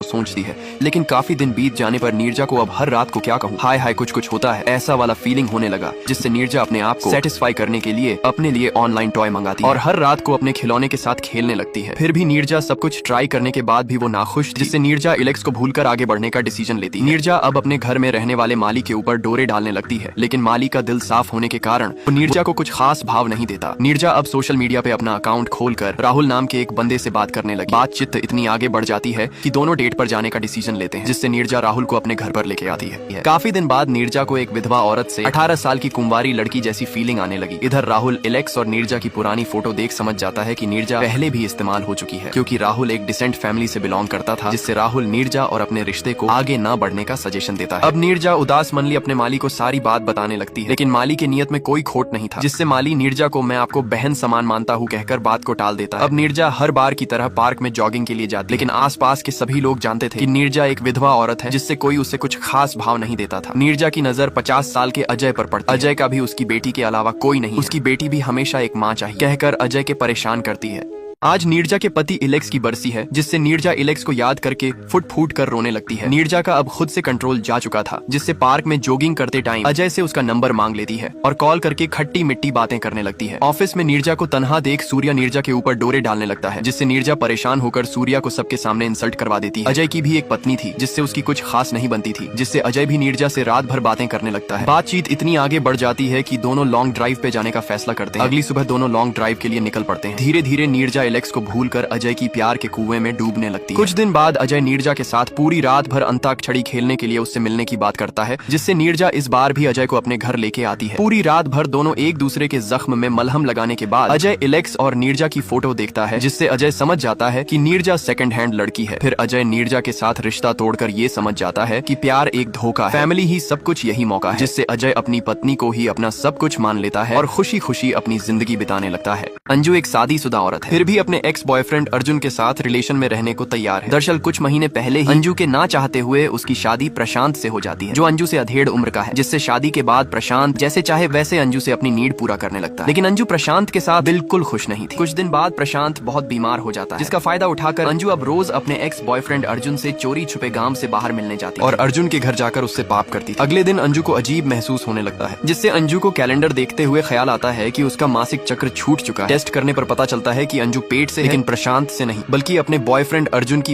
सोचती है। लेकिन काफी दिन बीत जाने पर नीरजा को अब हर रात को क्या कहूँ, हाय हाय कुछ कुछ होता है, ऐसा वाला फीलिंग होने लगा, जिससे नीरजा अपने आप को सेटिस्फाई करने के लिए अपने लिए ऑनलाइन टॉय मंगाती है और हर रात को अपने खिलौने के साथ खेलने लगती है। फिर भी नीरजा सब कुछ ट्राई करने के बाद भी वो नाखुश थी, जिससे नीरजा इलेक्स को भूलकर आगे बढ़ने का डिसीजन लेती है। नीरजा अब अपने घर में रहने वाले माली के ऊपर डोरे डालने लगती है, लेकिन माली का दिल साफ होने के कारण वो नीरजा को कुछ खास भाव नहीं देता। नीरजा अब सोशल मीडिया पे अपना अकाउंट खोलकर राहुल नाम के एक बंदे से बात करने लगी। बातचीत इतनी आगे बढ़ जाती है कि दोनों डेट पर जाने का डिसीजन लेते हैं, जिससे नीरजा राहुल को अपने घर पर लेके आती है। काफी दिन बाद नीरजा को एक विधवा औरत से 18 साल की कुंवारी लड़की जैसी फीलिंग आने लगी। इधर राहुल इलेक्स और नीरजा की पुरानी फोटो देख समझ जाता है कि नीरजा पहले भी इस्तेमाल हो चुकी है, क्योंकि राहुल एक डिसेंट फैमिली से बिलोंग करता था, जिससे राहुल नीरजा और अपने रिश्ते को आगे न बढ़ने का सजेशन देता है। अब नीरजा उदास मनली अपने माली को सारी बात बताने लगती है, लेकिन माली की नीयत में कोई खोट नहीं था, जिससे माली नीरजा को मैं आपको बहन समान मानता हूँ कहकर बात को टाल देता है। अब नीरजा हर बार की तरह पार्क में जॉगिंग के लिए जाती, लेकिन आसपास के सभी लोग जानते थे कि नीरजा एक विधवा औरत है, जिससे कोई उसे कुछ खास भाव नहीं देता था। नीरजा की नजर 50 साल के अजय पर पड़ती। अजय का भी उसकी बेटी के अलावा कोई नहीं, उसकी बेटी भी हमेशा एक माँ चाहिए कहकर अजय के परेशान करती है। आज नीरजा के पति इलेक्स की बरसी है, जिससे नीरजा इलेक्स को याद करके फुट फूट कर रोने लगती है। नीरजा का अब खुद से कंट्रोल जा चुका था, जिससे पार्क में जॉगिंग करते टाइम अजय से उसका नंबर मांग लेती है और कॉल करके खट्टी मिट्टी बातें करने लगती है। ऑफिस में नीरजा को तन्हा देख सूर्या नीरजा के ऊपर डोरे डालने लगता है, जिससे नीरजा परेशान होकर सूर्या को सबके सामने इंसल्ट करवा देती है। अजय की भी एक पत्नी थी, जिससे उसकी कुछ खास नहीं बनती थी, जिससे अजय भी नीरजा से रात भर बातें करने लगता है। बातचीत इतनी आगे बढ़ जाती है कि दोनों लॉन्ग ड्राइव पे जाने का फैसला करते हैं। अगली सुबह दोनों लॉन्ग ड्राइव के लिए निकल पड़ते हैं। धीरे धीरे नीरजा इलेक्स को भूल अजय की प्यार के कुएं में डूबने लगती है। कुछ दिन बाद अजय नीरजा के साथ पूरी रात भर अंताक्षरी खेलने के लिए उससे मिलने की बात करता है, जिससे नीरजा इस बार भी अजय को अपने घर लेके आती है। पूरी रात भर दोनों एक दूसरे के जख्म में मलहम लगाने के बाद अजय इलेक्स और नीरजा की फोटो देखता है, जिससे अजय समझ जाता है कि नीरजा सेकंड हैंड लड़की है। फिर अजय नीरजा के साथ रिश्ता तोड़कर ये समझ जाता है कि प्यार एक धोखा है, फैमिली ही सब कुछ यही मौका है, जिससे अजय अपनी पत्नी को ही अपना सब कुछ मान लेता है और खुशी खुशी अपनी जिंदगी बिताने लगता है। अंजू एक शादीशुदा औरत है, फिर भी अपने एक्स बॉयफ्रेंड अर्जुन के साथ रिलेशन में रहने को तैयार है। दरअसल कुछ महीने पहले ही अंजू के ना चाहते हुए उसकी शादी प्रशांत से हो जाती है, जो अंजू से अधेड़ उम्र का है, जिससे शादी के बाद प्रशांत जैसे चाहे वैसे अंजू से अपनी नीड पूरा करने लगता है। लेकिन अंजू प्रशांत के साथ बिल्कुल खुश नहीं थी। कुछ दिन बाद प्रशांत बहुत बीमार हो जाता है, जिसका फायदा उठाकर अंजू अब रोज अपने एक्स बॉयफ्रेंड अर्जुन से चोरी छुपे गांव से बाहर मिलने जाती है और अर्जुन के घर जाकर उससे पाप करती थी। अगले दिन अंजू को अजीब महसूस होने लगता है, जिससे अंजू को कैलेंडर देखते हुए ख्याल आता है कि उसका मासिक चक्र छूट चुका है। टेस्ट करने पर पता चलता है कि अंजू पेट से है, लेकिन प्रशांत से नहीं, बल्कि अपने बॉयफ्रेंड अर्जुन की